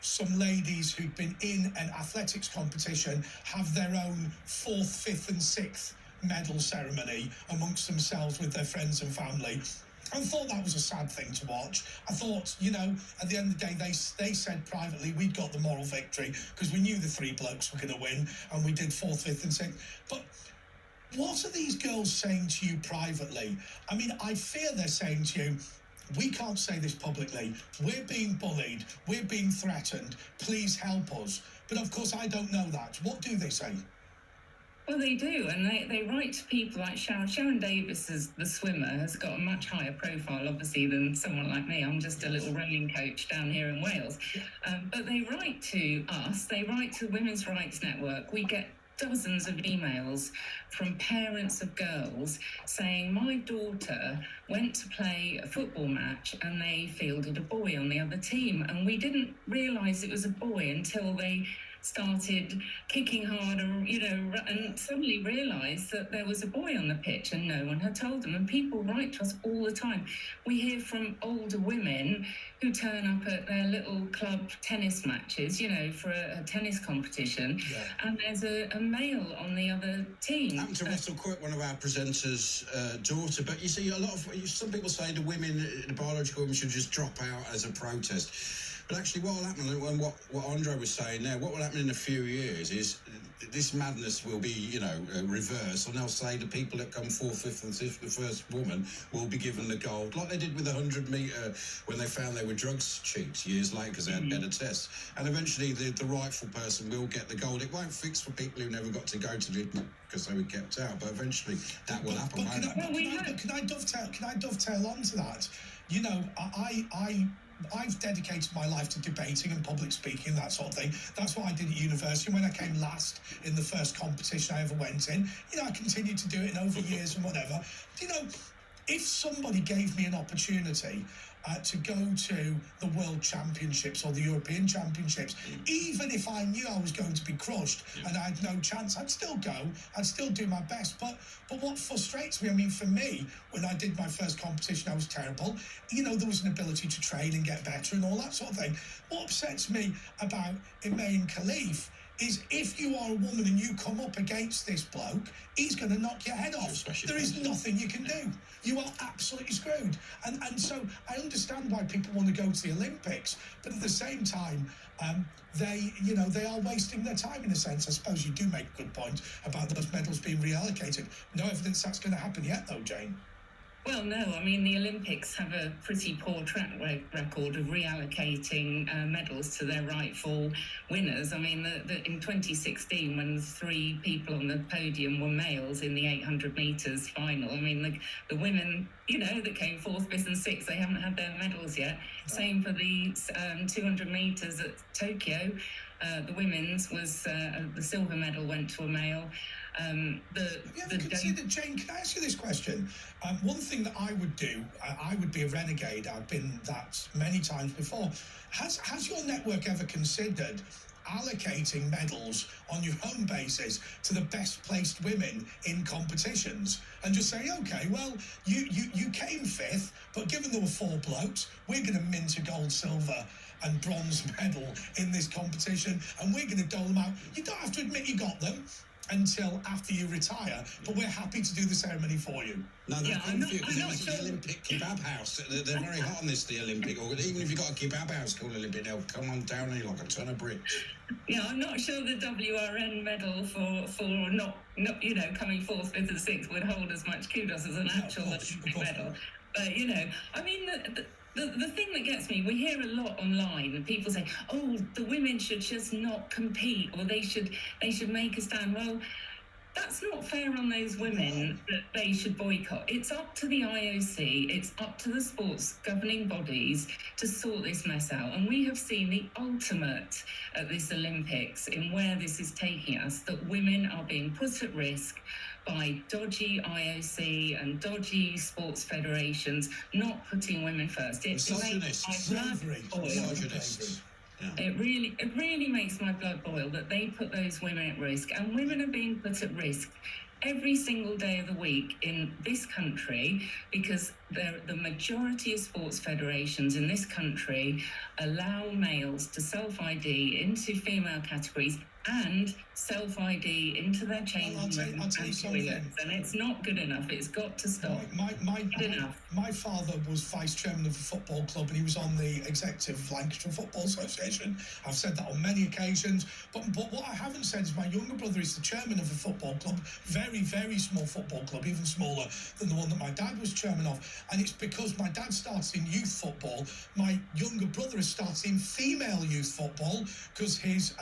some ladies who'd been in an athletics competition have their own 4th, 5th and 6th medal ceremony amongst themselves with their friends and family. I thought that was a sad thing to watch. I thought, at the end of the day, they said privately we'd got the moral victory because we knew the 3 blokes were going to win, and we did 4th, 5th and 6th. But what are these girls saying to you privately? I mean, I fear they're saying to you, we can't say this publicly. We're being bullied. We're being threatened. Please help us. But of course, I don't know that. What do they say? Well, they do, and they write to people like Sharon Davis, the swimmer, has got a much higher profile, obviously, than someone like me. I'm just a little rowing coach down here in Wales. But they write to us, they write to Women's Rights Network. We get dozens of emails from parents of girls saying, my daughter went to play a football match and they fielded a boy on the other team, and we didn't realise it was a boy until they started kicking harder, and suddenly realised that there was a boy on the pitch and no one had told them. And people write to us all the time. We hear from older women who turn up at their little club tennis matches, for a tennis competition, and there's a male on the other team. Happened to Russell Quick, one of our presenters' daughter. But you see, some people say the women, the biological women, should just drop out as a protest. But actually what will happen, and what Andre was saying there, what will happen in a few years is this madness will be, reversed, and they'll say the people that come 4th, 5th and 6th, the first woman, will be given the gold, like they did with the 100-metre when they found they were drugs cheats years later because they had better tests. And eventually the rightful person will get the gold. It won't fix for people who never got to go to the because they were kept out, but eventually that will happen. Can I dovetail onto that? I've dedicated my life to debating and public speaking, that sort of thing. That's what I did at university. When I came last in the first competition I ever went in, I continued to do it in over years and whatever. If somebody gave me an opportunity to go to the World Championships or the European Championships, even if I knew I was going to be crushed and I had no chance, I'd still go. I'd still do my best. But what frustrates me, for me, when I did my first competition, I was terrible. There was an ability to train and get better and all that sort of thing. What upsets me about Imane Khelif is if you are a woman and you come up against this bloke, he's going to knock your head off. There is nothing you can do. You are absolutely screwed. And so I understand why people want to go to the Olympics, but at the same time, they are wasting their time in a sense. I suppose you do make a good point about those medals being reallocated. No evidence that's going to happen yet, though, Jane. Well, no, the Olympics have a pretty poor track record of reallocating medals to their rightful winners. In 2016, when the 3 people on the podium were males in the 800 metres final, the women, that came 4th, 5th and 6th, they haven't had their medals yet. No. Same for the 200 metres at Tokyo. The women's was, the silver medal went to a male. Have you ever considered, Jane, can I ask you this question? One thing that I would do, I would be a renegade. I've been that many times before. Has your network ever considered allocating medals on your home basis to the best placed women in competitions and just say, okay, well, you came 5th, but given there were 4 blokes, we're going to mint a gold, silver and bronze medal in this competition, and we're going to dole them out. You don't have to admit you got them until after you retire, but we're happy to do the ceremony for you. No, I'm not sure. The Olympic kebab house. They're very hot on this, the Olympic. Or even if you've got a kebab house called Olympic, they'll come on down here like a ton of bricks. Yeah, I'm not sure the WRN medal for not coming 4th, 5th and 6th would hold as much kudos as an actual Olympic medal. But, the thing that gets me, we hear a lot online and people say, oh, the women should just not compete, or they should make a stand. Well, that's not fair on those women that they should boycott. It's up to the IOC, it's up to the sports governing bodies to sort this mess out. And we have seen the ultimate at this Olympics in where this is taking us, that women are being put at risk by dodgy IOC and dodgy sports federations not putting women first. It really makes my blood boil that they put those women at risk, and women are being put at risk every single day of the week in this country because the majority of sports federations in this country allow males to self-ID into female categories and self-ID into their changing rooms and toilets, and it's not good enough. It's got to stop. My father was vice chairman of a football club, and he was on the executive of Lancashire Football Association. I've said that on many occasions, but what I haven't said is my younger brother is the chairman of a football club, very, very small football club, even smaller than the one that my dad was chairman of, and it's because my dad started in youth football. My younger brother has started in female youth football because his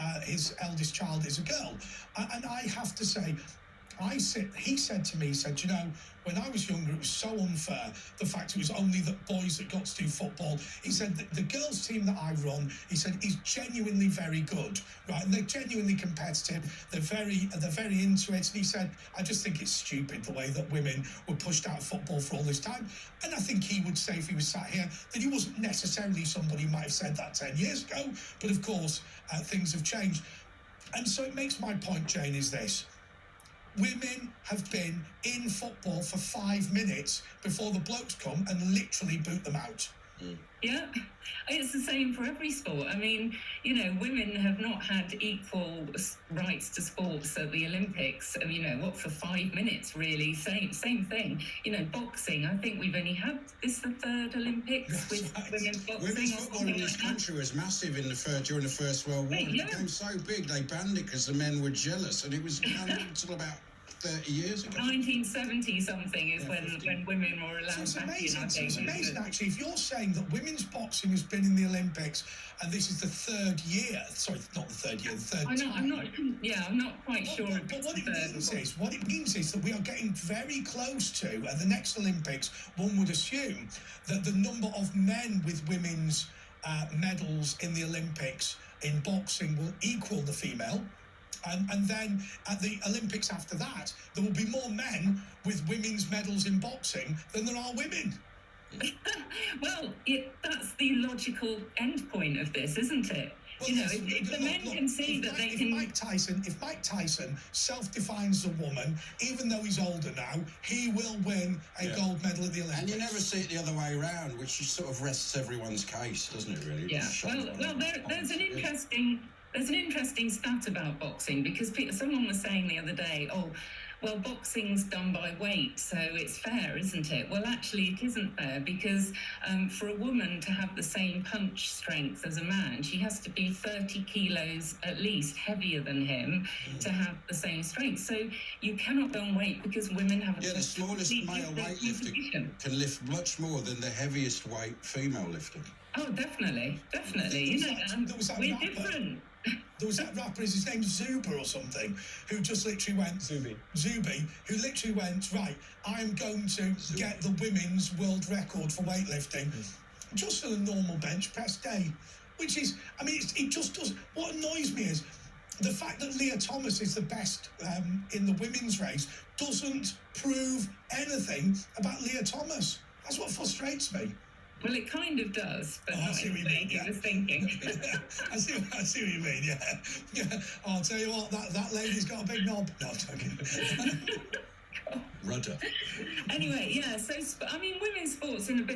eldest child is a girl. And I have to say, he said to me, you know, when I was younger, it was so unfair, the fact it was only the boys that got to do football. He said that the girls' team that I run, he said, is genuinely very good, right? And they're genuinely competitive. They're very into it. And he said, I just think it's stupid the way that women were pushed out of football for all this time. And I think he would say, if he was sat here, that he wasn't necessarily somebody who might have said that 10 years ago. But of course, things have changed. And so it makes my point, Jane, is this. Women have been in football for 5 minutes before the blokes come and literally boot them out. Yeah, it's the same for every sport. I mean, you know, women have not had equal rights to sports at the Olympics, you know, for 5 minutes, really. Same thing. You know, boxing, I think we've only had this the third Olympics with women's boxing. Women's football in this country was massive during the First World War. Yeah. It became so big, they banned it because the men were jealous, and it was banned until about 30 years ago. 1970 something is when women were allowed back in, I think. It's amazing, actually. If you're saying that women's boxing has been in the Olympics and this is the third year, sorry, not the third year, the third I'm not quite sure. But what it means is that we are getting very close to, at the next Olympics, one would assume that the number of men with women's medals in the Olympics in boxing will equal the female. And then at the Olympics after that, there will be more men with women's medals in boxing than there are women. Well, that's the logical end point of this, isn't it? Well, you know, if the men can see that they can... If Mike Tyson self-defines a woman, even though he's older now, he will win a gold medal at the Olympics. And you never see it the other way around, which sort of rests everyone's case, doesn't it, really? Yeah, well, there's an interesting... There's an interesting stat about boxing, because someone was saying the other day, well, boxing's done by weight, so it's fair, isn't it? Well, actually, it isn't fair, because for a woman to have the same punch strength as a man, she has to be 30 kilos at least heavier than him to have the same strength. So you cannot go on weight, because women have the smallest male weightlifter can lift much more than the heaviest weight female lifter. Oh, definitely. You know, we're different. There was that rapper, his name's Zuba or something, who just literally went... Zuby, who literally went, right, I am going to get the women's world record for weightlifting just on a normal bench press day. Which is, I mean, it just does... What annoys me is the fact that Leah Thomas is the best in the women's race doesn't prove anything about Leah Thomas. That's what frustrates me. Well, it kind of does, but not in the way he was thinking. I see what you mean, yeah. I'll tell you what, that lady's got a big knob. No, I'm joking. Rudder. Anyway, yeah, so, I mean, women's sports in a bit